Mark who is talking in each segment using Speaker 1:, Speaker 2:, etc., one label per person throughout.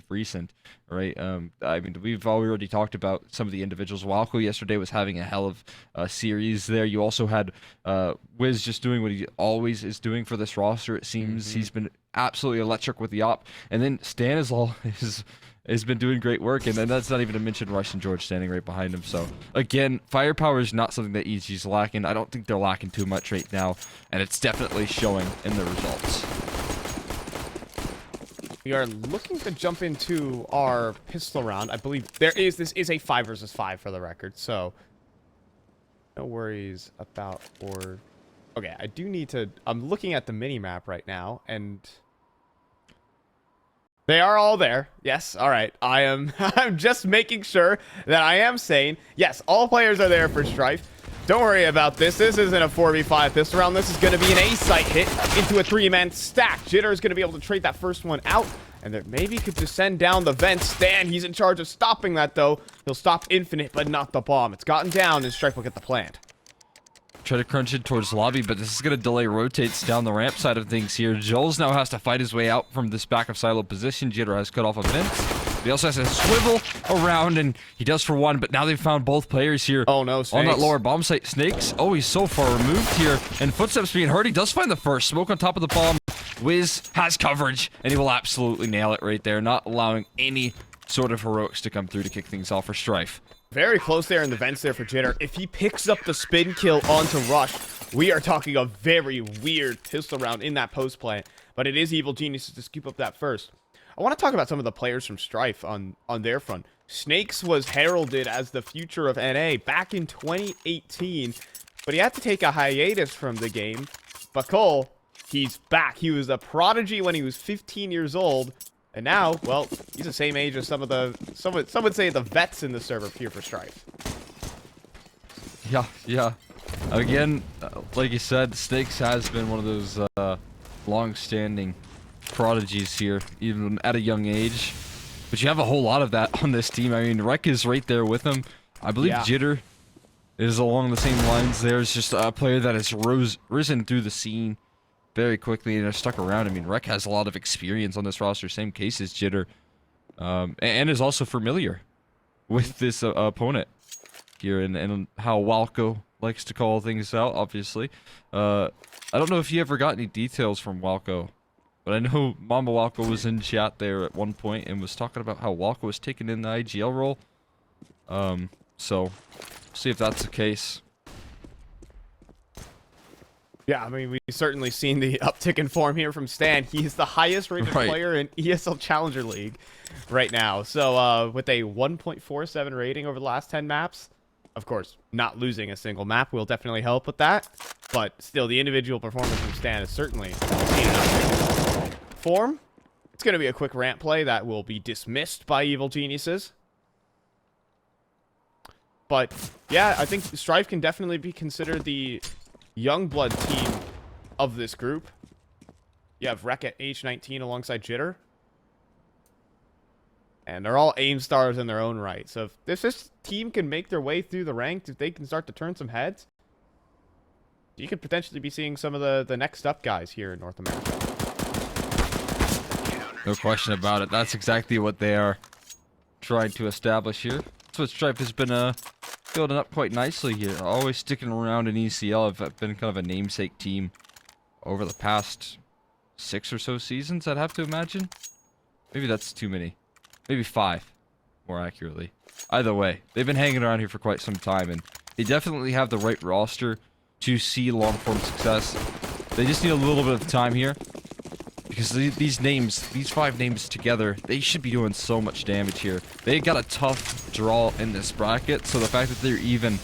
Speaker 1: recent, right? I mean, we've already talked about some of the individuals. Walco yesterday was having a hell of a series there. You also had EG.wiz just doing what he always is doing for this roster. It seems he's been absolutely electric with the op, and then Stanislaw has been doing great work, and then that's not even to mention Rush and George standing right behind him. So again, firepower is not something that EG's lacking. I don't think they're lacking too much right now, and it's definitely showing in the results.
Speaker 2: We are looking to jump into our pistol round. I believe this is a 5 versus 5 for the record, so no worries about okay, I do need to... I'm looking at the mini-map right now, and they are all there. Yes, all right. I'm just making sure that I am saying, yes, all players are there for Strife. Don't worry about this. This isn't a 4v5 pistol round. This is going to be an A-site hit into a 3-man stack. Jitter is going to be able to trade that first one out, and then maybe could just send down the vent. Stan, he's in charge of stopping that, though. He'll stop Infinite, but not the bomb. It's gotten down, and Strife will get the plant.
Speaker 1: Try to crunch it towards lobby, but this is going to delay rotates down the ramp side of things here. Joel's now has to fight his way out from this back of silo position. Jitter has cut off a vent. He also has to swivel around, and he does for one, but now they've found both players here.
Speaker 2: Oh no, Snakes.
Speaker 1: On that lower bomb site. Snakes, oh, he's so far removed here, and footsteps being heard. He does find the first. Smoke on top of the bomb. EG.wiz has coverage, and he will absolutely nail it right there, not allowing any sort of heroics to come through to kick things off for Strife.
Speaker 2: Very close there in the vents there for Jitter. If he picks up the spin kill onto Rush, we are talking a very weird pistol round in that post play. But it is Evil Geniuses to scoop up that first. I want to talk about some of the players from Strife on their front. Snakes was heralded as the future of NA back in 2018, but he had to take a hiatus from the game. But Cole, he's back. He was a prodigy when he was 15 years old. And now, well, he's the same age as some would say the vets in the server here for Strife.
Speaker 1: Yeah. Again, like you said, Snakes has been one of those long-standing prodigies here, even at a young age. But you have a whole lot of that on this team. I mean, Rek is right there with him. I believe Jitter is along the same lines. There's just a player that has risen through the scene very quickly and are stuck around. I mean, Rek has a lot of experience on this roster, same case as Jitter, and is also familiar with this opponent here and how Walco likes to call things out, obviously. I don't know if you ever got any details from Walco, but I know Mamba Walco was in chat there at one point and was talking about how Walco was taking in the IGL role. So, see if that's the case.
Speaker 2: Yeah, I mean, we've certainly seen the uptick in form here from Stan. He's the highest rated player in ESL Challenger League right now. So, with a 1.47 rating over the last 10 maps, of course, not losing a single map will definitely help with that. But still, the individual performance from Stan is certainly seen an uptick. Form, it's going to be a quick ramp play that will be dismissed by Evil Geniuses. But, yeah, I think Strife can definitely be considered the young blood team of this group. You have Rek at age 19 alongside Jitter. And they're all aim stars in their own right. So if this team can make their way through the ranks, if they can start to turn some heads, you could potentially be seeing some of the next up guys here in North America.
Speaker 1: No question about it. That's exactly what they are trying to establish here. That's what Strife has been building up quite nicely here. Always sticking around in ECL. I've been kind of a namesake team over the past 6 or so seasons, I'd have to imagine. Maybe that's too many. Maybe 5, more accurately. Either way, they've been hanging around here for quite some time, and they definitely have the right roster to see long-form success. They just need a little bit of time here, because these 5 names together, they should be doing so much damage here. They got a tough draw in this bracket, so the fact that they're even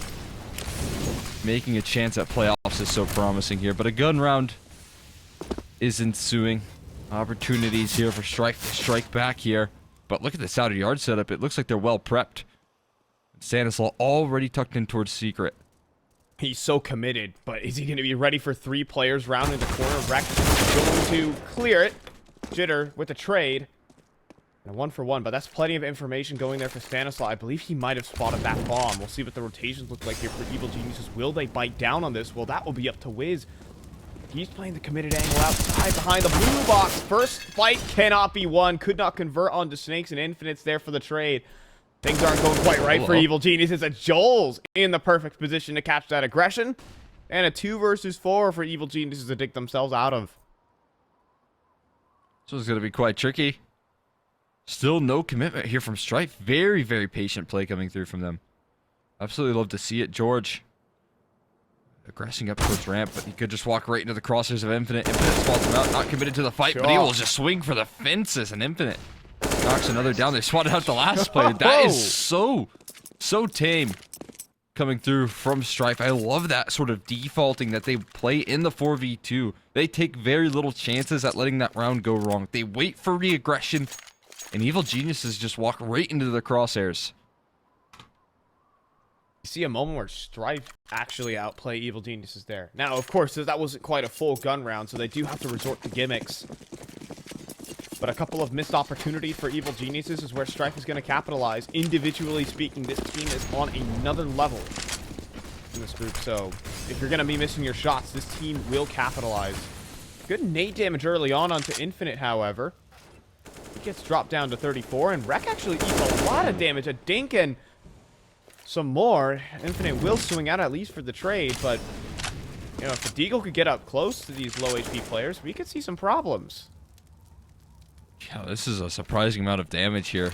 Speaker 1: making a chance at playoffs is so promising here. But a gun round is ensuing. Opportunities here for Strife to strike back here. But look at this outer yard setup. It looks like they're well prepped. Stanislaw already tucked in towards Secret.
Speaker 2: He's so committed, but is he going to be ready for 3 players rounding the corner? Rek going to clear it. Jitter with a trade. And a 1-for-1, but that's plenty of information going there for Stanislaw. I believe he might have spotted that bomb. We'll see what the rotations look like here for Evil Geniuses. Will they bite down on this? Well, that will be up to EG.wiz. He's playing the committed angle outside behind the blue box. First fight cannot be won. Could not convert onto Snakes and Infinites there for the trade. Things aren't going quite right for Evil Geniuses. Joel's in the perfect position to catch that aggression. And a 2 versus 4 for Evil Geniuses to dig themselves out of.
Speaker 1: So it's going to be quite tricky. Still no commitment here from Strife. Very, very patient play coming through from them. Absolutely love to see it. George aggressing up towards ramp, but he could just walk right into the crosshairs of Infinite. Infinite spots him out, not committed to the fight, but he will just swing for the fences, and Infinite knocks another down. They swatted out the last player. That is so tame coming through from Strife. I love that sort of defaulting that they play in the 4v2. They take very little chances at letting that round go wrong. They wait for the aggression, and Evil Geniuses just walk right into the crosshairs.
Speaker 2: You see a moment where Strife actually outplay Evil Geniuses there. Now, of course, that wasn't quite a full gun round, so they do have to resort to gimmicks. But a couple of missed opportunities for Evil Geniuses is where Strife is going to capitalize. Individually speaking, this team is on another level in this group, so if you're going to be missing your shots, this team will capitalize. Good nade damage early on onto Infinite, however. He gets dropped down to 34, and Rek actually eats a lot of damage. A dink and some more. Infinite will swing out at least for the trade, but you know, if the Deagle could get up close to these low HP players, we could see some problems.
Speaker 1: Yeah, this is a surprising amount of damage here.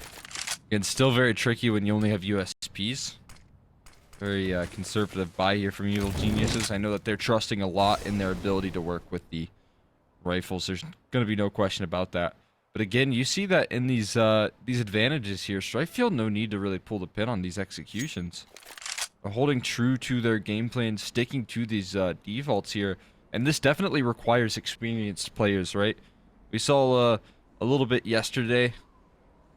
Speaker 1: Again, still very tricky when you only have USPs. Very conservative buy here from Evil Geniuses. I know that they're trusting a lot in their ability to work with the rifles. There's going to be no question about that. But again, you see that in these advantages here, Strife feel no need to really pull the pin on these executions. They're holding true to their game plan, sticking to these defaults here. And this definitely requires experienced players, right? We saw a little bit yesterday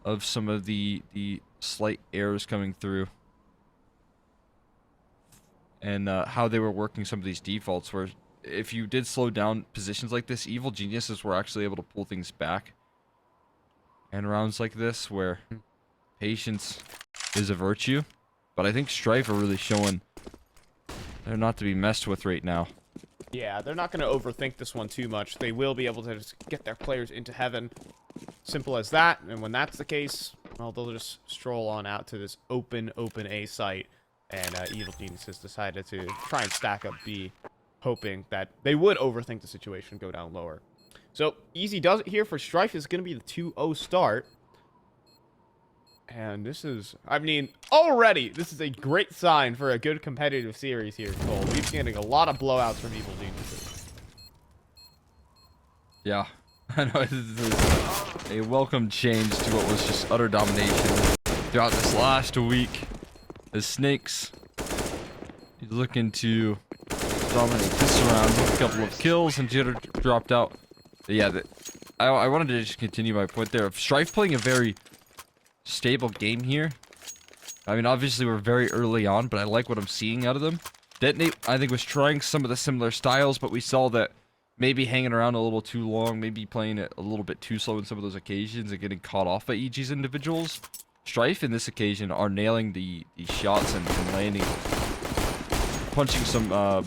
Speaker 1: of some of the slight errors coming through. And how they were working some of these defaults, where if you did slow down positions like this, Evil Geniuses were actually able to pull things back. And rounds like this, where patience is a virtue. But I think Strife are really showing they're not to be messed with right now.
Speaker 2: Yeah, they're not going to overthink this one too much. They will be able to just get their players into heaven. Simple as that. And when that's the case, well, they'll just stroll on out to this open A site. And Evil Geniuses decided to try and stack up B, hoping that they would overthink the situation, go down lower. So, easy does it here for Strife. Is going to be the 2-0 start. And this is, I mean, already, this is a great sign for a good competitive series here, Cole. We've been getting a lot of blowouts from Evil Geniuses.
Speaker 1: Yeah, I know this is a welcome change to what was just utter domination throughout this last week. As Snakes, he's looking to dominate this round with a couple of kills, and Jitter dropped out. But yeah, I wanted to just continue my point there of Strife playing a very stable game here. I mean, obviously we're very early on, but I like what I'm seeing out of them. Detonate, I think, was trying some of the similar styles, but we saw that maybe hanging around a little too long, maybe playing it a little bit too slow in some of those occasions and getting caught off by EG's individuals. Strife in this occasion are nailing the shots and landing, punching some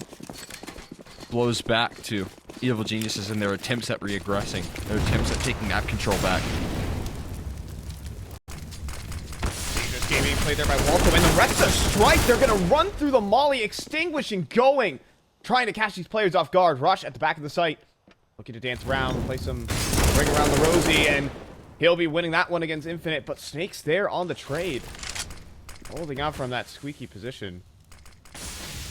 Speaker 1: blows back to Evil Geniuses in their attempts at reaggressing, their attempts at taking map control back.
Speaker 2: Dangerous game being played there by Walto, and the rest of Strife, they're going to run through the molly, extinguishing, going, trying to catch these players off guard. Rush at the back of the site, looking to dance around, play some ring around the rosy, and he'll be winning that one against Infinite, but Snake's there on the trade. Holding out from that squeaky position.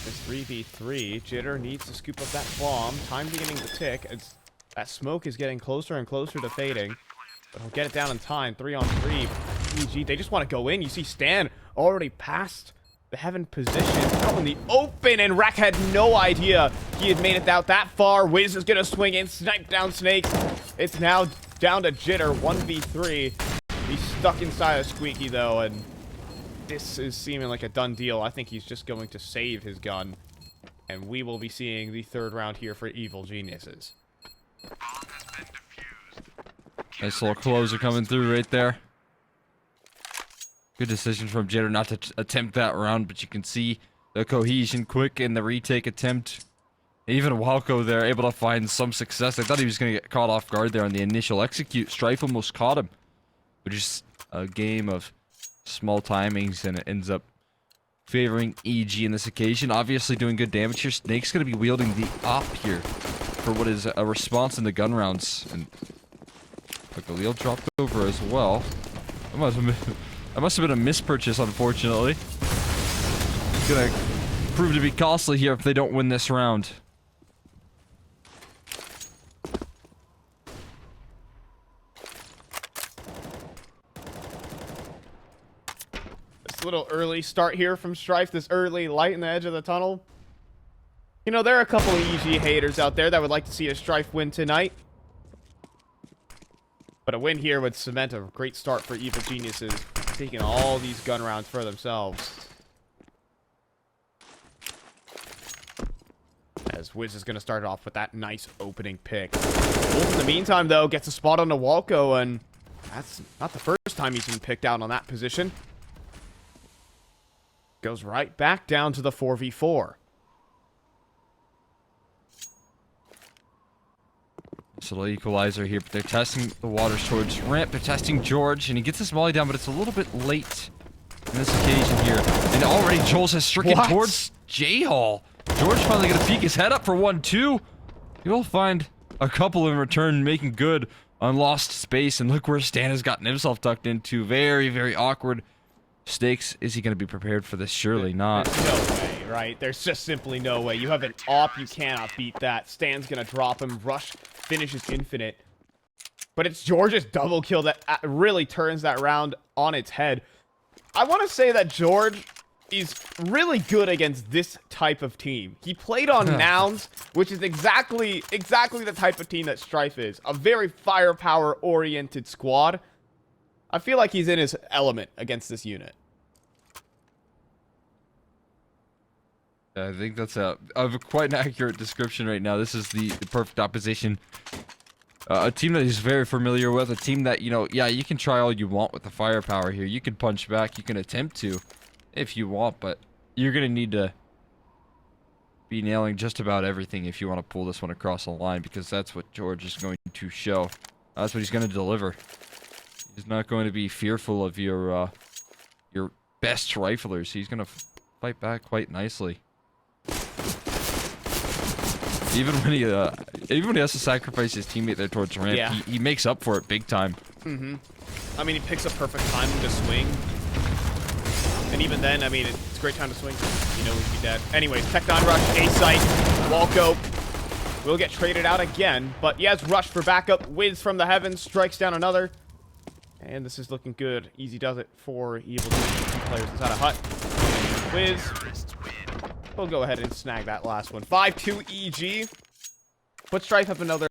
Speaker 2: This 3v3, Jitter needs to scoop up that bomb. Time beginning to tick as that smoke is getting closer and closer to fading. But he'll get it down in time. 3-on-3. EG, they just want to go in. You see Stan already past the heaven position. Out in the open, and Rack had no idea he had made it out that far. Wiz is going to swing in, snipe down Snakes. It's now down to Jitter, 1v3. He's stuck inside of Squeaky, though, and this is seeming like a done deal. I think he's just going to save his gun, and we will be seeing the third round here for Evil Geniuses.
Speaker 1: Nice little closer coming through right there. Good decision from Jitter not to attempt that round, but you can see the cohesion quick in the retake attempt. Even Walco there, able to find some success. I thought he was going to get caught off guard there on the initial execute. Strife almost caught him. But just a game of small timings, and it ends up favoring EG in this occasion. Obviously doing good damage here. Snake's going to be wielding the op here for what is a response in the gun rounds. And Galil dropped over as well. That must have been a mispurchase, unfortunately. It's going to prove to be costly here if they don't win this round.
Speaker 2: Little early start here from Strife, this early light in the edge of the tunnel. You know, there are a couple of EG haters out there that would like to see a Strife win tonight. But a win here would cement a great start for Evil Geniuses, taking all these gun rounds for themselves. As Wiz is going to start off with that nice opening pick. Wolf, in the meantime, though, gets a spot on the Walco, and that's not the first time he's been picked out on that position. Goes right back down to the 4v4.
Speaker 1: So the equalizer here, but they're testing the waters towards ramp. They're testing George, and he gets this volley down, but it's a little bit late in this occasion here. And already Joel's has stricken towards J-Hall. George finally gonna peek his head up for 1-2. He will find a couple in return, making good on lost space. And look where Stan has gotten himself tucked into. Very, very awkward stakes. Is he going to be prepared for this? Surely not.
Speaker 2: There's no way, right? There's just simply no way. You have an op, you cannot beat that. Stan's going to drop him. Rush finishes infinite. But it's George's double kill that really turns that round on its head. I want to say that George is really good against this type of team. He played on Nouns, which is exactly the type of team that Strife is. A very firepower-oriented squad. I feel like he's in his element against this unit.
Speaker 1: I think that's quite an accurate description right now. This is the perfect opposition. A team that he's very familiar with. A team that, you know, yeah, you can try all you want with the firepower here. You can punch back. You can attempt to if you want, but you're going to need to be nailing just about everything if you want to pull this one across the line, because that's what George is going to show. That's what he's going to deliver. He's not going to be fearful of your best riflers. He's going to fight back quite nicely. Even when he has to sacrifice his teammate there towards ramp,
Speaker 2: yeah,
Speaker 1: he makes up for it big time.
Speaker 2: I mean, he picks a perfect timing to swing. And even then, I mean, it's a great time to swing. You know he'd be dead. Anyways, Tech-9 Rush, A-Site, Walco will get traded out again. But he has Rush for backup. Wiz from the heavens strikes down another. And this is looking good. Easy does it for Evil players inside a hut. Wiz will go ahead and snag that last one. 5-2 EG. But Strife have another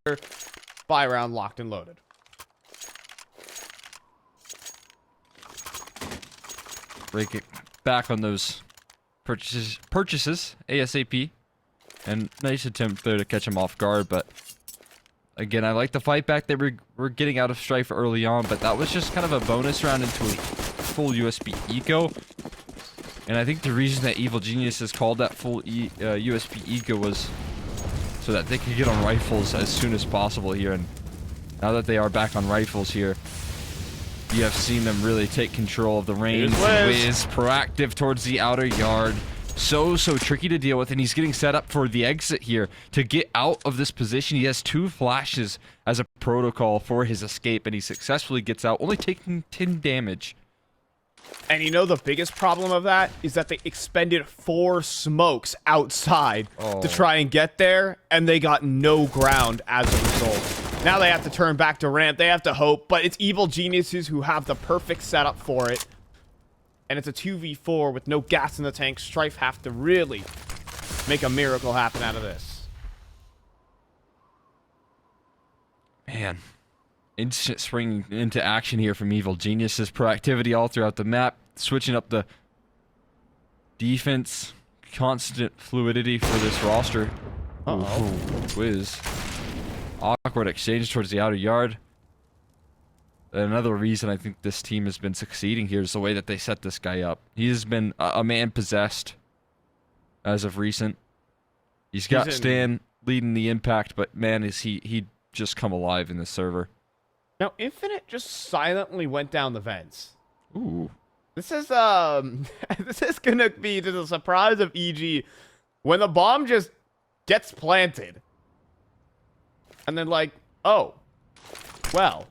Speaker 2: buy round locked and loaded.
Speaker 1: Break it back on those purchases ASAP. And nice attempt there to catch him off guard, but again, I like the fight back that we're getting out of Strife early on, but that was just kind of a bonus round into a full USB eco. And I think the reason that Evil Geniuses called that full USB eco was so that they could get on rifles as soon as possible here. And now that they are back on rifles here, you have seen them really take control of the range. Wiz proactive towards the outer yard. So tricky to deal with, and he's getting set up for the exit here. To get out of this position, he has 2 flashes as a protocol for his escape, and he successfully gets out, only taking 10 damage.
Speaker 2: And you know the biggest problem of that is that they expended 4 smokes outside to try and get there, and they got no ground as a result. Now they have to turn back to ramp. They have to hope, but it's Evil Geniuses who have the perfect setup for it. And it's a 2v4 with no gas in the tank. Strife have to really make a miracle happen out of this.
Speaker 1: Man. Instant springing into action here from Evil Geniuses. Proactivity all throughout the map. Switching up the defense. Constant fluidity for this roster. Wiz. Awkward exchange towards the outer yard. Another reason I think this team has been succeeding here is the way that they set this guy up. He has been a man possessed as of recent. He's got Stan leading the impact, but man, is he just come alive in the server.
Speaker 2: Now, Infinite just silently went down the vents.
Speaker 1: Ooh.
Speaker 2: This is this is gonna be to the surprise of EG when the bomb just gets planted. And then like, oh, well.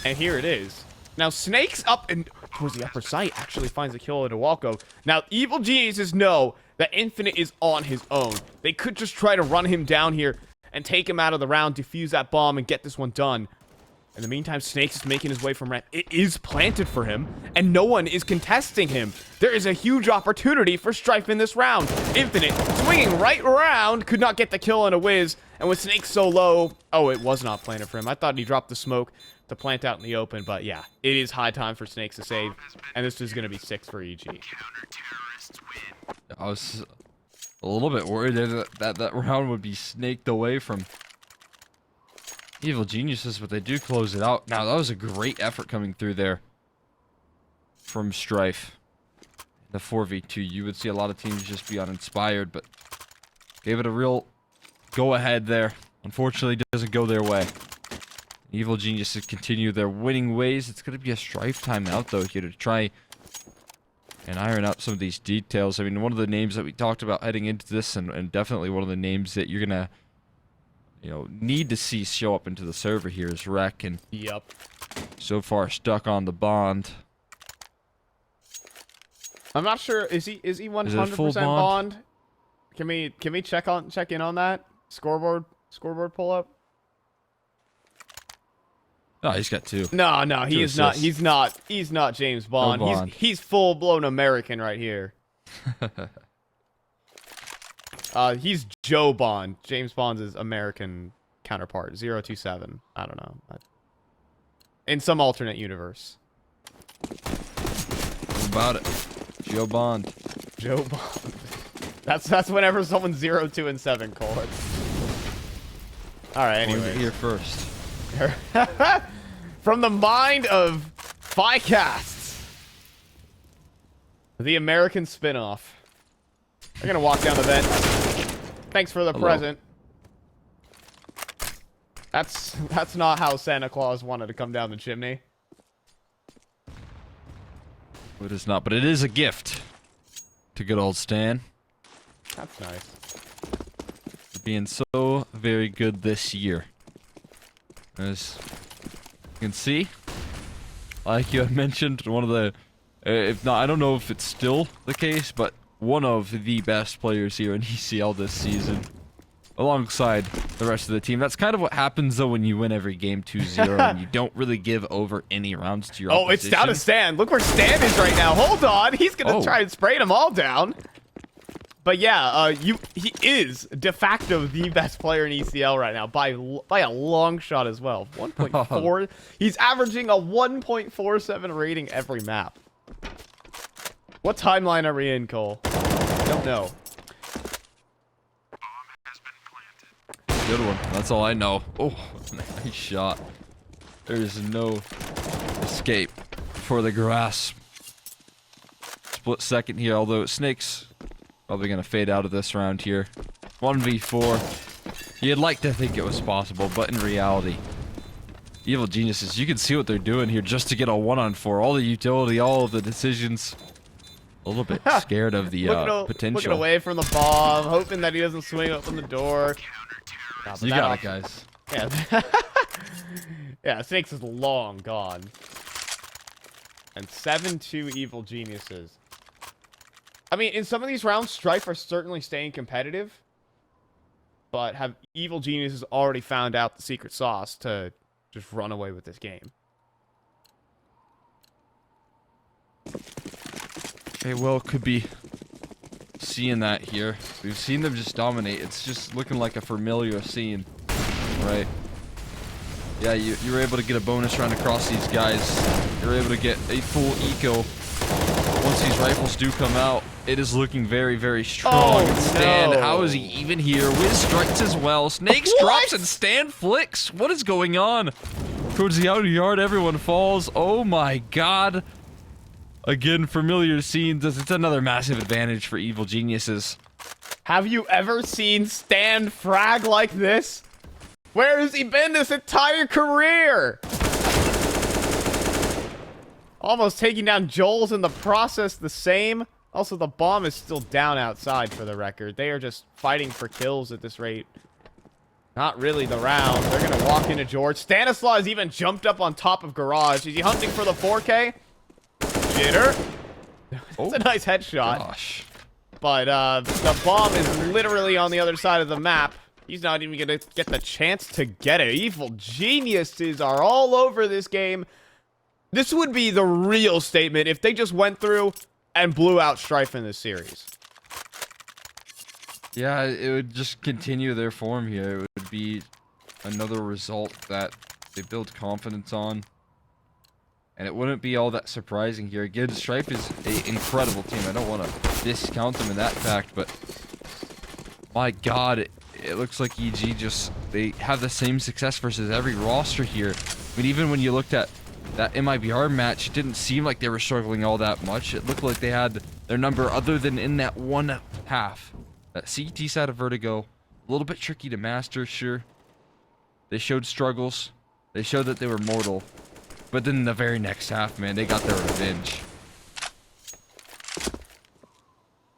Speaker 2: And here it is. Now Snake's up and towards the upper site actually finds a kill into Walko. Now Evil Geniuses know that Infinite is on his own. They could just try to run him down here and take him out of the round, defuse that bomb, and get this one done. In the meantime, Snakes is making his way from ramp. It is planted for him, and no one is contesting him. There is a huge opportunity for Strife in this round. Infinite, swinging right around, could not get the kill on a whiz, and with Snakes so low... Oh, it was not planted for him. I thought he dropped the smoke to plant out in the open, but yeah, it is high time for Snakes to save, and this is going to be 6 for EG.
Speaker 1: I was a little bit worried that round would be snaked away from Evil Geniuses, but they do close it out. Now, that was a great effort coming through there from Strife. The 4v2, you would see a lot of teams just be uninspired, but gave it a real go-ahead there. Unfortunately, it doesn't go their way. Evil Geniuses continue their winning ways. It's going to be a Strife timeout, though, here to try and iron out some of these details. I mean, one of the names that we talked about heading into this, and definitely one of the names that you're going to need to see show up into the server here is Rec, and
Speaker 2: yep,
Speaker 1: so far stuck on the bond.
Speaker 2: I'm not sure. Is he 100% bond? Can we check in on that scoreboard pull up?
Speaker 1: Oh, he's got 2.
Speaker 2: No, he is not. He's not James Bond.
Speaker 1: No Bond.
Speaker 2: He's full blown American right here. He's Joe Bond. James Bond's his American counterpart. 027. I don't know. In some alternate universe.
Speaker 1: What about it? Joe Bond.
Speaker 2: Joe Bond. That's whenever someone's 0, 2, and 7, Cole. Alright, anyway.
Speaker 1: Here first.
Speaker 2: From the mind of Ficasts, the American spinoff. They're gonna walk down the vent. Thanks for the present. That's not how Santa Claus wanted to come down the chimney.
Speaker 1: It is not, but it is a gift to good old Stan.
Speaker 2: That's nice.
Speaker 1: For being so very good this year. As you can see, like you had mentioned, one of the, if not, I don't know if it's still the case, but one of the best players here in ECL this season, alongside the rest of the team. That's kind of what happens, though, when you win every game 2-0 and you don't really give over any rounds to your opposition.
Speaker 2: Oh, it's down to Stan. Look where Stan is right now. Hold on. He's going to try and spray them all down. But yeah, he is de facto the best player in ECL right now by a long shot as well. 1.4. He's averaging a 1.47 rating every map. What timeline are we in, Cole? I don't know.
Speaker 1: Good one. That's all I know. Oh, nice shot. There is no escape for the grasp. Split second here, although Snake's probably going to fade out of this round here. 1v4. You'd like to think it was possible, but in reality, Evil Geniuses, you can see what they're doing here just to get a 1-on-4. All the utility, all of the decisions. A little bit scared of the potential.
Speaker 2: Looking away from the bomb, hoping that he doesn't swing open the door.
Speaker 1: You got it, guys.
Speaker 2: Yeah. Yeah, Snakes is long gone. And 7-2 Evil Geniuses. I mean, in some of these rounds, Strife are certainly staying competitive. But have Evil Geniuses already found out the secret sauce to just run away with this game?
Speaker 1: Okay, well, could be seeing that here. We've seen them just dominate. It's just looking like a familiar scene, right? Yeah, you were able to get a bonus round across these guys. You're able to get a full eco. Once these rifles do come out, it is looking very, very strong.
Speaker 2: Oh,
Speaker 1: Stan,
Speaker 2: no.
Speaker 1: how is he even here? Wiz strikes as well. Snakes drops and Stan flicks. What is going on? Towards the outer yard, everyone falls. Oh my god. Again, familiar scenes. It's another massive advantage for Evil Geniuses.
Speaker 2: Have you ever seen Stan frag like this? Where has he been this entire career? Almost taking down Joel's in the process the same. Also, the bomb is still down outside for the record. They are just fighting for kills at this rate. Not really the round. They're going to walk into George. Stanislaw has even jumped up on top of Garage. Is he hunting for the 4K? Jitter. That's a nice headshot.
Speaker 1: Gosh.
Speaker 2: But the bomb is literally on the other side of the map. He's not even going to get the chance to get it. Evil geniuses are all over this game. This would be the real statement if they just went through and blew out Strife in this series.
Speaker 1: Yeah, it would just continue their form here. It would be another result that they build confidence on. And it wouldn't be all that surprising here. Again, Strife is an incredible team. I don't want to discount them in that fact, but my God, it looks like EG they have the same success versus every roster here. I mean, even when you looked at that MIBR match, it didn't seem like they were struggling all that much. It looked like they had their number other than in that one half. That CT side of Vertigo, a little bit tricky to master, sure. They showed struggles. They showed that they were mortal. But then in the very next half, man, they got their revenge.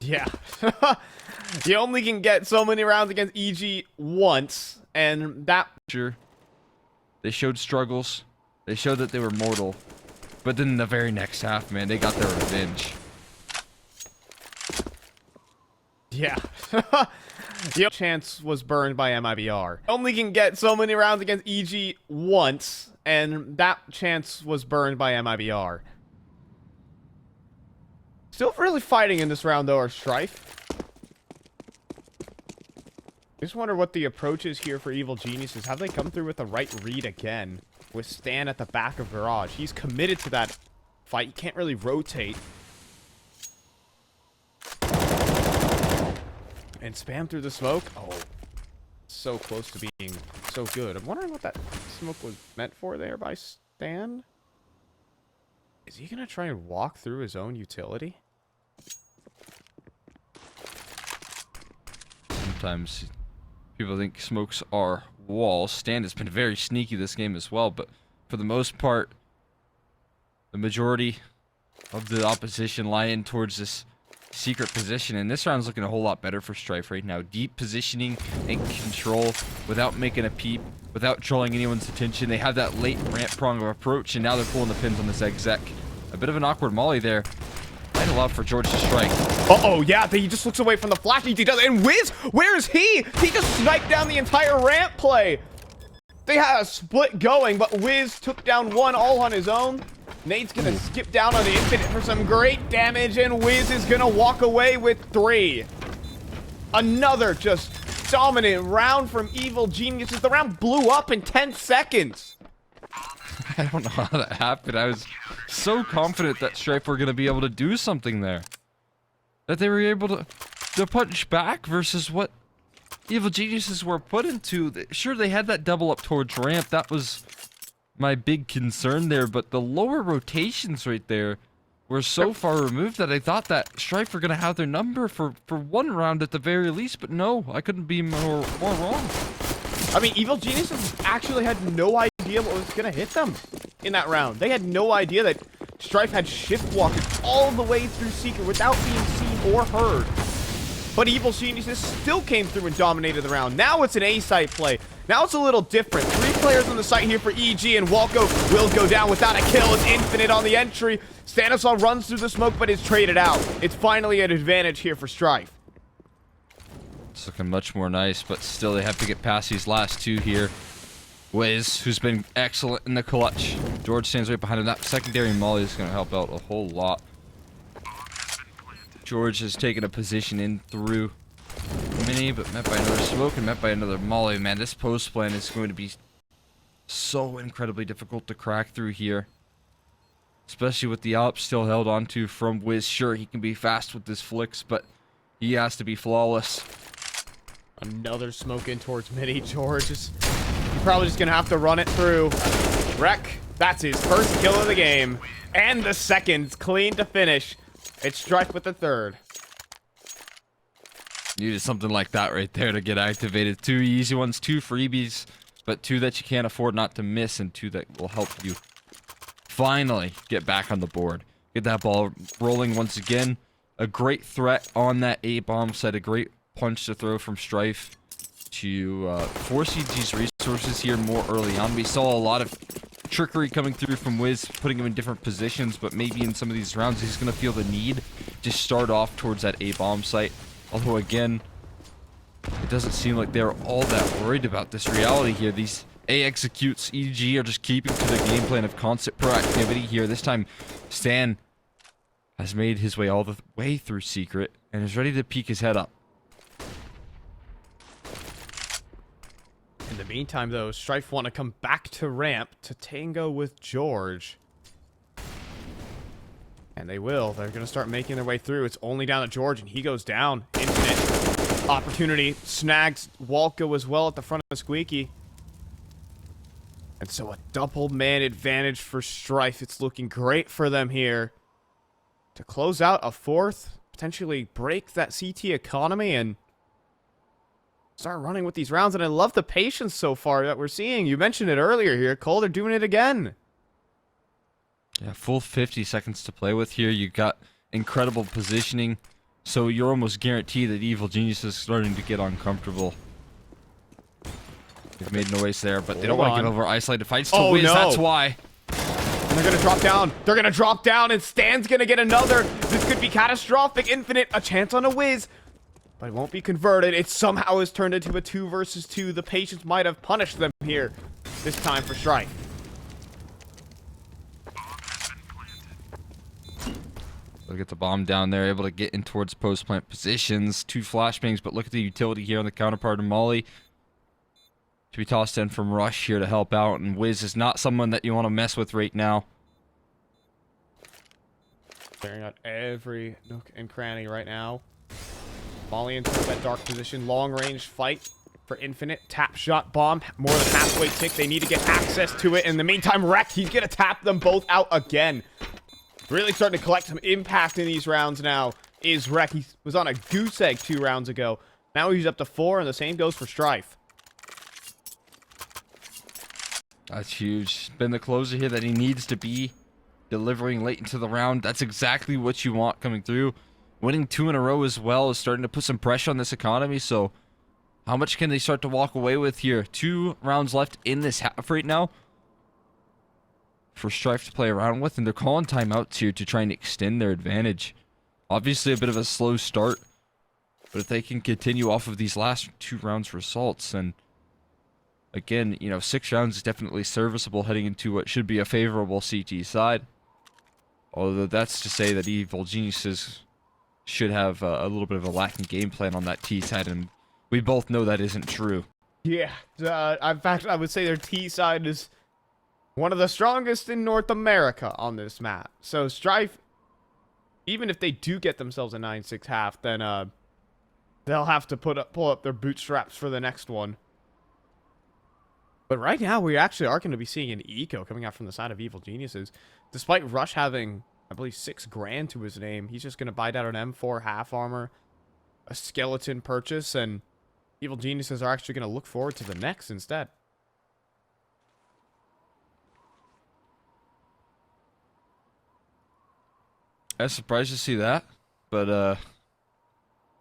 Speaker 2: Yeah. You only can get so many rounds against EG once, and that...
Speaker 1: Sure. They showed struggles. They showed that they were mortal. But then in the very next half, man, they got their revenge.
Speaker 2: Yeah. The chance was burned by MIBR. Only can get so many rounds against EG once, and that chance was burned by MIBR. Still really fighting in this round, though, are Strife. Just wonder what the approach is here for Evil Geniuses. Have they come through with the right read again? With Stan at the back of Garage. He's committed to that fight. He can't really rotate. And spam through the smoke. Oh, so close to being so good. I'm wondering what that smoke was meant for there by Stan. Is he going to try and walk through his own utility?
Speaker 1: Sometimes people think smokes are walls. Stan has been very sneaky this game as well, but for the most part, the majority of the opposition lie in towards this secret position, and this round's looking a whole lot better for Strife right now. Deep positioning and control without making a peep, without drawing anyone's attention. They have that late ramp prong of approach, and now they're pulling the pins on this exec. A bit of an awkward molly there. Might allow for George to strike.
Speaker 2: Uh-oh, yeah, he just looks away from the flash. He does, and Wiz, where is he? He just sniped down the entire ramp play. They had a split going, but Wiz took down one all on his own. Nate's gonna skip down on the infinite for some great damage, and Wiz is gonna walk away with 3. Another just dominant round from Evil Geniuses. The round blew up in 10 seconds.
Speaker 1: I don't know how that happened. I was so confident that Strife were going to be able to do something there. That they were able to punch back versus what Evil Geniuses were put into. Sure, they had that double up towards ramp. That was my big concern there. But the lower rotations right there were so far removed that I thought that Strife were going to have their number for one round at the very least. But no, I couldn't be more wrong.
Speaker 2: I mean, Evil Geniuses actually had no idea what was going to hit them in that round. They had no idea that Strife had shift walked all the way through Secret without being seen or heard. But Evil Geniuses still came through and dominated the round. Now it's an A-site play. Now it's a little different. 3 players on the site here for EG, and Walko will go down without a kill. It's infinite on the entry. Stanislaw runs through the smoke, but is traded out. It's finally an advantage here for Strife.
Speaker 1: It's looking much more nice, but still they have to get past these last 2 here. Wiz, who's been excellent in the clutch. George stands right behind him. That secondary molly is going to help out a whole lot. George has taken a position in through mini, but met by another smoke and met by another molly. Man, this post plan is going to be so incredibly difficult to crack through here. Especially with the op still held onto from Wiz. Sure, he can be fast with his flicks, but he has to be flawless.
Speaker 2: Another smoke in towards mini. George is probably just going to have to run it through. Wreck, that's his first kill of the game. And the second, clean to finish. It's Strife with the third.
Speaker 1: Needed something like that right there to get activated. 2 easy ones, 2 freebies, but 2 that you can't afford not to miss, and 2 that will help you finally get back on the board. Get that ball rolling once again. A great threat on that A-bomb side. A great punch to throw from Strife to force EG's resources here more early on. We saw a lot of trickery coming through from Wiz, putting him in different positions, but maybe in some of these rounds he's going to feel the need to start off towards that A-bomb site. Although again, it doesn't seem like they're all that worried about this reality here. These A executes, EG are just keeping to the game plan of constant proactivity here. This time, Stan has made his way all the way through Secret and is ready to peek his head up.
Speaker 2: In the meantime, though, Strife want to come back to ramp to tango with George. And they will. They're going to start making their way through. It's only down to George, and he goes down. Infinite opportunity. Snags Walko as well at the front of the Squeaky. And so a double man advantage for Strife. It's looking great for them here to close out a 4th, potentially break that CT economy and start running with these rounds. And I love the patience so far that we're seeing. You mentioned it earlier here, Cole. They're doing it again.
Speaker 1: Yeah, full 50 seconds to play with here. You got incredible positioning, so you're almost guaranteed that Evil Genius is starting to get uncomfortable. They've made noise there, but they don't want to give over isolated fights to Wiz.
Speaker 2: No.
Speaker 1: That's why.
Speaker 2: And they're going to drop down. They're going to drop down, and Stan's going to get another. This could be catastrophic. Infinite, a chance on a Wiz, but it won't be converted. It somehow has turned into a 2 versus 2. The patience might have punished them here this time for Strife.
Speaker 1: Look at the bomb down there, able to get in towards post-plant positions. 2 flashbangs, but look at the utility here on the counterpart of Molly. To be tossed in from Rush here to help out, and Wiz is not someone that you want to mess with right now.
Speaker 2: Clearing out every nook and cranny right now. Molly into that dark position. Long-range fight for Infinite. Tap shot bomb, more than halfway tick. They need to get access to it. In the meantime, Wreck, he's going to tap them both out again. Really starting to collect some impact in these rounds now is Wreck. He was on a goose egg 2 rounds ago. Now he's up to 4, and the same goes for Strife.
Speaker 1: That's huge. Been the closer here that he needs to be, delivering late into the round. That's exactly what you want coming through. Winning 2 in a row as well is starting to put some pressure on this economy, so how much can they start to walk away with here? 2 rounds left in this half right now for Strife to play around with, and they're calling timeouts here to try and extend their advantage. Obviously a bit of a slow start, but if they can continue off of these last 2 rounds results, and again, you know, 6 rounds is definitely serviceable heading into what should be a favorable CT side. Although that's to say that Evil Geniuses should have a little bit of a lacking game plan on that T side, and we both know that isn't true.
Speaker 2: Yeah, in fact, I would say their T side is one of the strongest in North America on this map. So Strife, even if they do get themselves a 9-6 half, then they'll have to pull up their bootstraps for the next one. But right now, we actually are going to be seeing an eco coming out from the side of Evil Geniuses. Despite Rush having, I believe, $6 grand to his name, he's just going to buy down an M4 half armor, a skeleton purchase, and Evil Geniuses are actually going to look forward to the next instead.
Speaker 1: I was surprised to see that, but you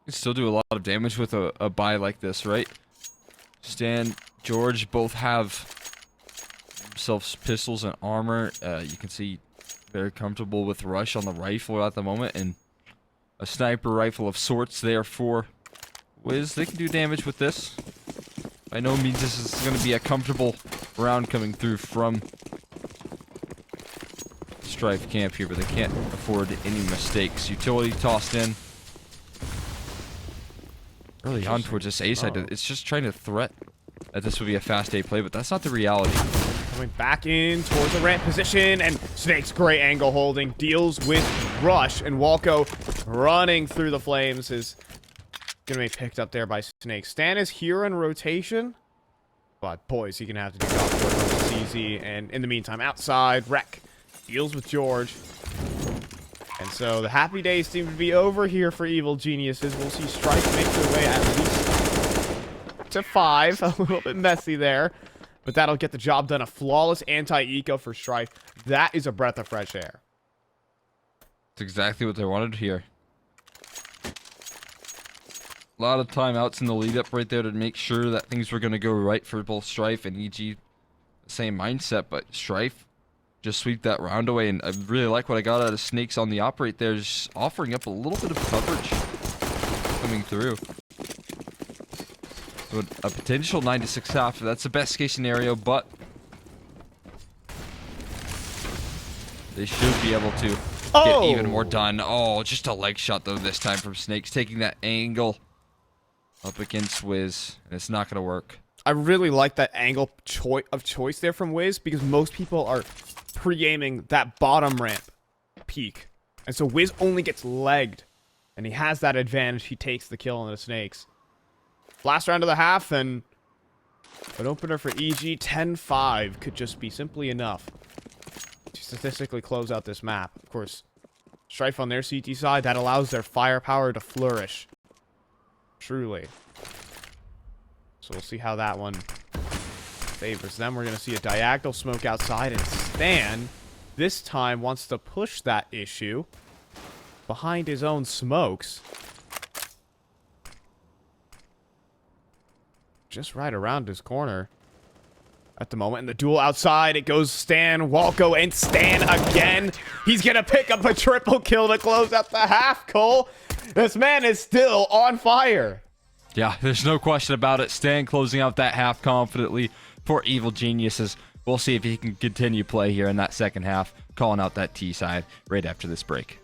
Speaker 1: can still do a lot of damage with a buy like this, right? Stan, George both have themselves pistols and armor. You can see very comfortable with Rush on the rifle at the moment, and a sniper rifle of sorts there for Wiz. They can do damage with this. By no means this is going to be a comfortable round coming through from Strife camp here, but they can't afford any mistakes. Utility tossed in early on towards this A side. It's just trying to threat that this would be a fast A play, but that's not the reality.
Speaker 2: Coming back in towards the ramp position, and Snake's great angle holding deals with Rush, and Walko running through the flames is gonna be picked up there by Snake. Stan is here in rotation, but boys, he gonna have to do job work on the CZ. And in the meantime, outside, Wreck deals with George. And so the happy days seem to be over here for Evil Geniuses. We'll see Strife make their way at least to 5. A little bit messy there. But that'll get the job done. A flawless anti-eco for Strife. That is a breath of fresh air.
Speaker 1: That's exactly what they wanted here. A lot of timeouts in the lead up right there to make sure that things were going to go right for both Strife and EG. Same mindset, but Strife just sweep that round away, and I really like what I got out of Snakes on the operate there, just offering up a little bit of coverage coming through. So a potential 9-6 half, that's the best case scenario, but they should be able to get even more done. Oh, just a leg shot though this time from Snakes, taking that angle up against EG.wiz, and it's not going to work.
Speaker 2: I really like that angle of choice there from EG.wiz, because most people are pre-aiming that bottom ramp peak. And so EG.wiz only gets legged, and he has that advantage. He takes the kill on the Snakes. Last round of the half, and an opener for EG. 10-5 could just be simply enough to statistically close out this map. Of course, Strife on their CT side, that allows their firepower to flourish. Truly. So we'll see how that one favors them. We're going to see a diagonal smoke outside, and Stan this time wants to push that issue behind his own smokes. Just right around his corner at the moment. And the duel outside, it goes Stan, Walco, and Stan again. He's going to pick up a triple kill to close out the half, Cole. This man is still on fire.
Speaker 1: Yeah, there's no question about it. Stan closing out that half confidently for Evil Geniuses. We'll see if he can continue play here in that second half, calling out that T side right after this break.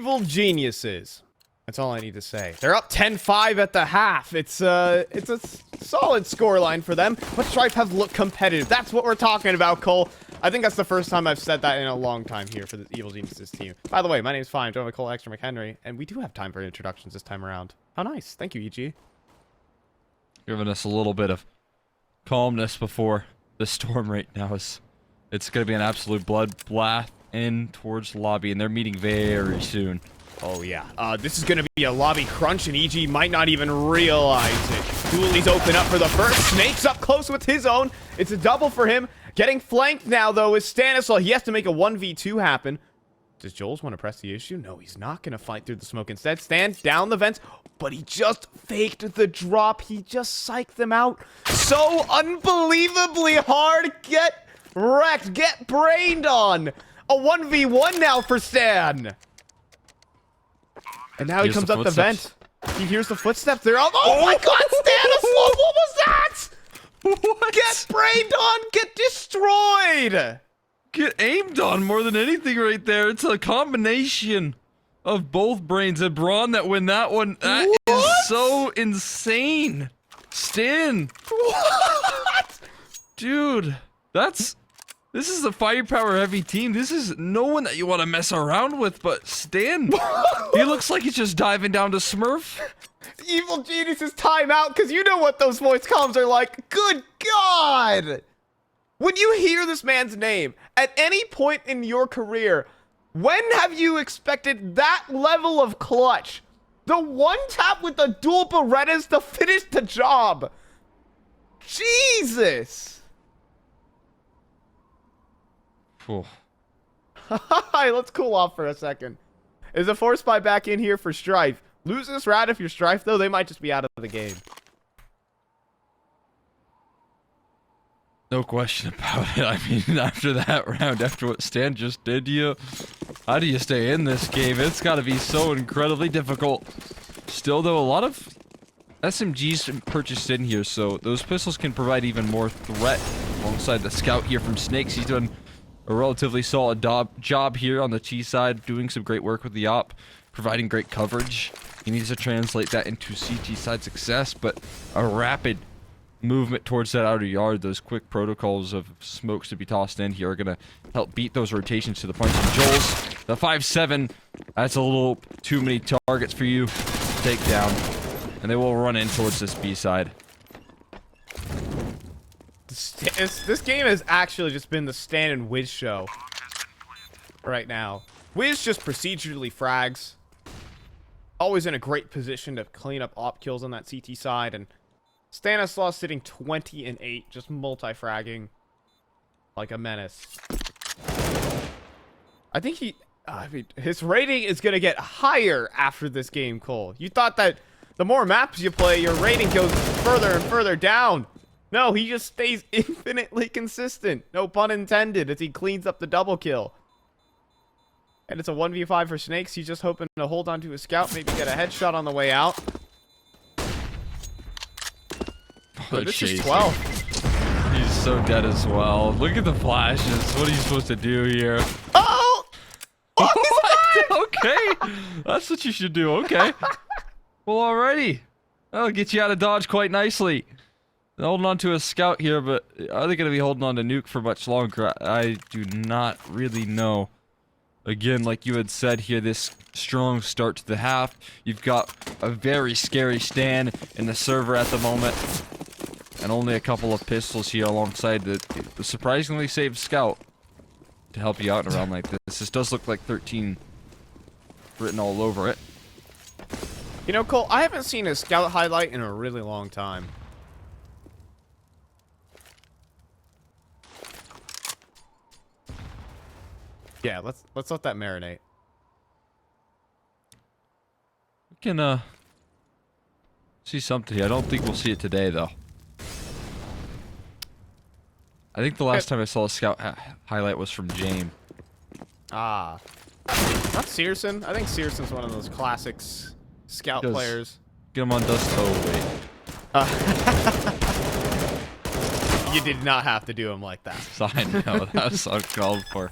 Speaker 2: evil geniuses. That's all I need to say. They're up 10-5 at the half. It's a solid scoreline for them, but Strife have looked competitive. That's what we're talking about, Cole. I think that's the first time I've said that in a long time here for the Evil Geniuses team. By the way, my name's Fine, John Cole Extra McHenry, and we do have time for introductions this time around. How nice. Thank you, EG.
Speaker 1: Giving us a little bit of calmness before the storm right now. It's going to be an absolute bloodbath in towards the lobby, and they're meeting very soon.
Speaker 2: Oh, yeah. This is going to be a lobby crunch, and EG might not even realize it. Dooley's open up for the first. Snake's up close with his own. It's a double for him. Getting flanked now, though, is Stanislaw. He has to make a 1v2 happen. Does Joel's want to press the issue? No, he's not going to fight through the smoke. Instead, Stan down the vents, but he just faked the drop. He just psyched them out so unbelievably hard. Get wrecked. Get brained on. A 1v1 now for Stan. And now he comes up the vent. He hears the footsteps. They're up. Oh my god, Stanislaw! What was that?
Speaker 1: What?
Speaker 2: Get brained on! Get destroyed!
Speaker 1: Get aimed on more than anything right there. It's a combination of both brains. And Braun that win that one. That is so insane. Stan.
Speaker 2: What?
Speaker 1: Dude, this is a firepower heavy team. This is no one that you want to mess around with, but Stan. He looks like he's just diving down to Smurf.
Speaker 2: Evil Genius's timeout, because you know what those voice comms are like. Good God! When you hear this man's name, at any point in your career, when have you expected that level of clutch? The one tap with the dual Berettas to finish the job. Jesus!
Speaker 1: Whew.
Speaker 2: Let's cool off for a second. Is a force buy back in here for Strife? Lose this round if you're Strife, though. They might just be out of the game.
Speaker 1: No question about it. I mean, after that round, after what Stan just did to you, how do you stay in this game? It's got to be so incredibly difficult. Still, though, a lot of SMGs purchased in here, so those pistols can provide even more threat alongside the scout here from Snakes. He's done a relatively solid job here on the T side, doing some great work with the op, providing great coverage. He needs to translate that into CT side success, but a rapid movement towards that outer yard, those quick protocols of smokes to be tossed in here are going to help beat those rotations to the punch. And Joel's, the 5-7, that's a little too many targets for you to take down. And they will run in towards this B side.
Speaker 2: This game has actually just been the Stan and Wiz show right now. Wiz just procedurally frags. Always in a great position to clean up op kills on that CT side, and Stanislaw sitting 20-8, just multi-fragging like a menace. I think his rating is gonna get higher after this game, Cole. You thought that the more maps you play, your rating goes further and further down. No, he just stays infinitely consistent. No pun intended, as he cleans up the double kill. And it's a 1v5 for Snakes. He's just hoping to hold on to his scout, maybe get a headshot on the way out. But this is 12.
Speaker 1: He's so dead as well. Look at the flashes. What are you supposed to do here?
Speaker 2: Oh!
Speaker 1: Okay. That's what you should do. Okay. Well, alrighty. That'll get you out of dodge quite nicely. They're holding on to a scout here, but are they going to be holding on to Nuke for much longer? I do not really know. Again, like you had said here, this strong start to the half. You've got a very scary Stan in the server at the moment. And only a couple of pistols here alongside the surprisingly safe scout to help you out in a round like this. This does look like 13 written all over it.
Speaker 2: You know, Cole, I haven't seen a scout highlight in a really long time. Yeah, let's let that marinate.
Speaker 1: We can see something here. I don't think we'll see it today though. I think the last time I saw a scout highlight was from James.
Speaker 2: Ah. Not Searson. I think Searson's one of those classics scout players.
Speaker 1: Get him on dust. Oh,
Speaker 2: wait. You did not have to do him like that.
Speaker 1: I know, that was uncalled for.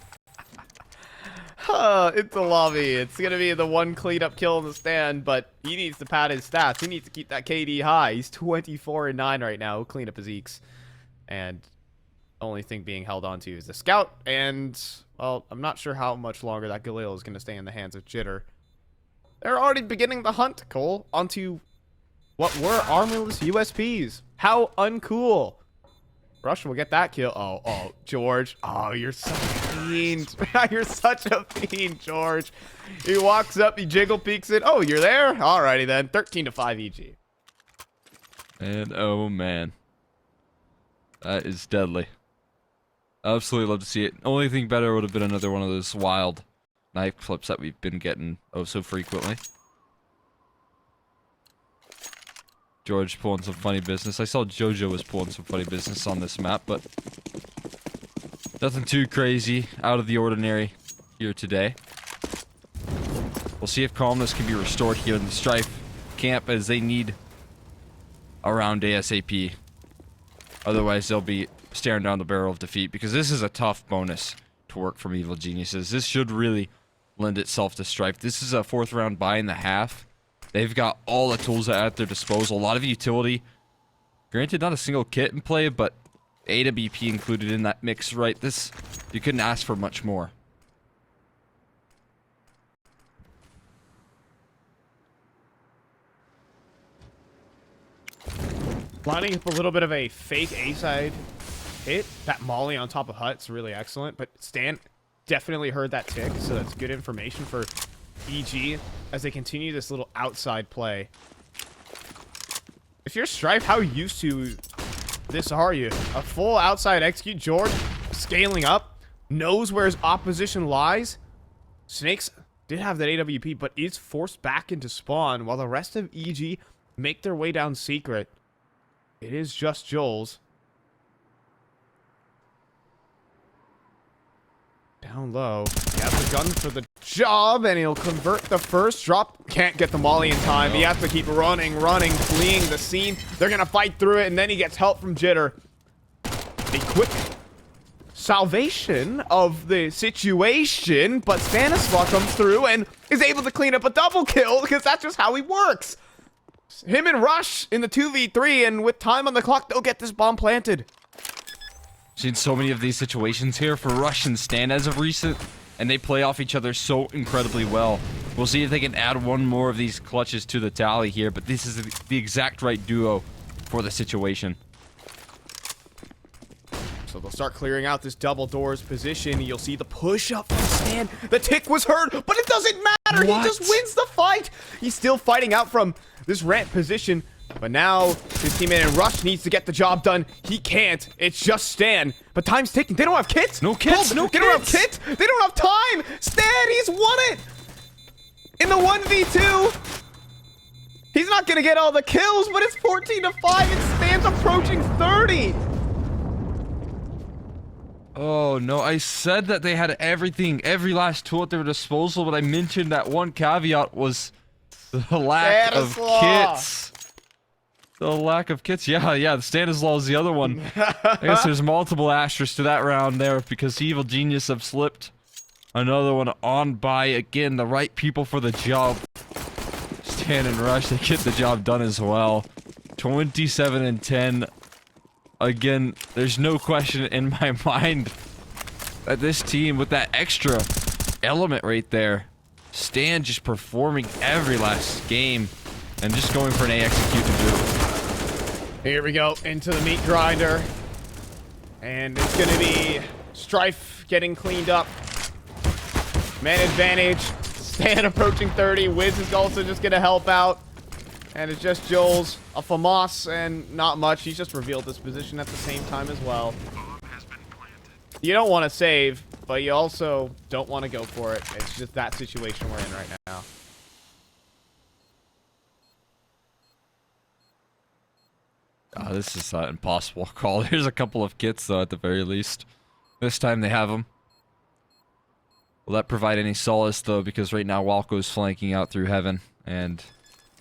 Speaker 2: It's a lobby. It's going to be the one cleanup kill in the stand, but he needs to pad his stats. He needs to keep that KD high. He's 24-9 right now. He'll clean up his EEKs. And only thing being held on to is the scout. And, well, I'm not sure how much longer that Galil is going to stay in the hands of Jitter. They're already beginning the hunt, Cole, onto what were armorless USPs. How uncool. Rush will get that kill. Oh, George. Oh, you're such a fiend. You're such a fiend, George. He walks up, he jiggle peeks it. Oh, you're there? Alrighty then. 13-5 EG.
Speaker 1: And oh man. That is deadly. Absolutely love to see it. Only thing better would have been another one of those wild knife clips that we've been getting oh so frequently. George pulling some funny business. I saw JoJo was pulling some funny business on this map, but nothing too crazy, out of the ordinary here today. We'll see if calmness can be restored here in the Strife camp, as they need a round ASAP. Otherwise, they'll be staring down the barrel of defeat, because this is a tough bonus to work from Evil Geniuses. This should really lend itself to Strife. This is a 4th round buy in the half. They've got all the tools at their disposal. A lot of utility. Granted, not a single kit in play, but AWP included in that mix, right? This, you couldn't ask for much more.
Speaker 2: Lining up a little bit of a fake A-side hit. That molly on top of Hut's really excellent, but Stan definitely heard that tick, so that's good information for EG as they continue this little outside play. If you're Strife, how used to this are you? A full outside execute. George scaling up, knows where his opposition lies. Snakes did have that AWP, but is forced back into spawn while the rest of EG make their way down secret. It is just Joel's. Down low. He has the gun for the job, and he'll convert the first drop. Can't get the molly in time. He has to keep running, fleeing the scene. They're going to fight through it, and then he gets help from Jitter. A quick salvation of the situation, but Stanislaw comes through and is able to clean up a double kill, because that's just how he works. Him and Rush in the 2v3, and with time on the clock, they'll get this bomb planted.
Speaker 1: Seen so many of these situations here for Rush and Stan as of recent, and they play off each other so incredibly well. We'll see if they can add one more of these clutches to the tally here, but this is the exact right duo for the situation.
Speaker 2: So they'll start clearing out this double doors position. You'll see the push up from Stan. The tick was heard, but it doesn't matter.
Speaker 1: What?
Speaker 2: He just wins the fight. He's still fighting out from this ramp position. But now his teammate in Rush needs to get the job done. He can't. It's just Stan. But time's ticking. They don't have kits.
Speaker 1: No kits.
Speaker 2: They don't have kits. They don't have time. Stan, he's won it. In the 1v2. He's not going to get all the kills, but it's 14-5 and Stan's approaching 30.
Speaker 1: Oh no, I said that they had everything, every last tool at their disposal, but I mentioned that one caveat was the lack of kits. The lack of kits. Yeah, the Stanislaw is the other one. I guess there's multiple asterisks to that round there because Evil Genius have slipped. Another one on by. Again, the right people for the job. Stan and Rush, they get the job done as well. 27-10. Again, there's no question in my mind that this team, with that extra element right there, Stan just performing every last game and just going for an A execute to boot.
Speaker 2: Here we go, into the meat grinder. And it's going to be Strife getting cleaned up. Man advantage. Stan approaching 30. Wiz is also just going to help out. And it's just Joel's, a FAMAS, and not much. He's just revealed this position at the same time as well. You don't want to save, but you also don't want to go for it. It's just that situation we're in right now.
Speaker 1: Oh, this is an impossible call. There's a couple of kits, though, at the very least. This time they have them. Will that provide any solace, though? Because right now Walco's flanking out through heaven and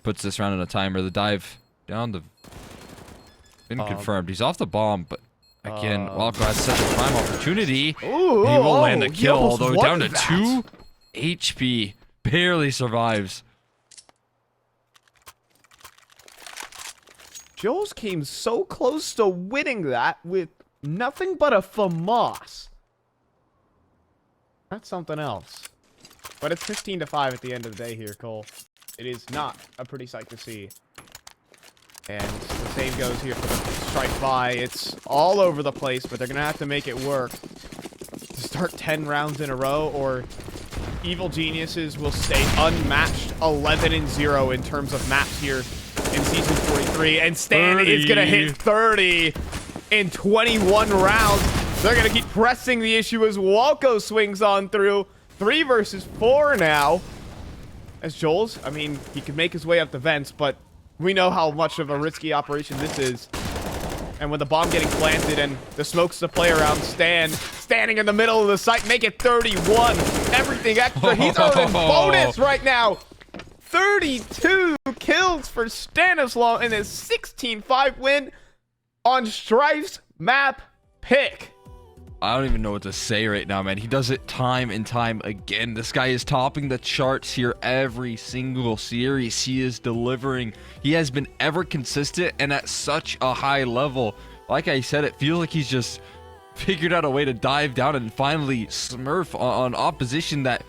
Speaker 1: puts this round on a timer. The dive down the... Been confirmed. He's off the bomb, but again, Walco has such a prime opportunity.
Speaker 2: Ooh,
Speaker 1: he will land the kill, although down to
Speaker 2: that.
Speaker 1: 2. HP barely survives.
Speaker 2: Jules came so close to winning that with nothing but a FAMAS. That's something else. But it's 15-5 at the end of the day here, Cole. It is not a pretty sight to see. And the same goes here for the Strife buy. It's all over the place, but they're going to have to make it work to start 10 rounds in a row, or Evil Geniuses will stay unmatched 11-0 in terms of maps here in Season 43. And Stan
Speaker 1: 30.
Speaker 2: is going to hit 30 in 21 rounds. They're going to keep pressing the issue as Walco swings on through. 3 versus 4 now. As Joel's, I mean, he could make his way up the vents, but we know how much of a risky operation this is. And with the bomb getting planted and the smokes to play around, standing in the middle of the site, make it 31. Everything extra. He's earning bonus right now. 32 kills for Stanislaw in his 16-5 win on Strife's map pick.
Speaker 1: I don't even know what to say right now, man. He does it time and time again. This guy is topping the charts here every single series. He is delivering. He has been ever consistent and at such a high level. Like I said, it feels like he's just figured out a way to dive down and finally smurf on opposition that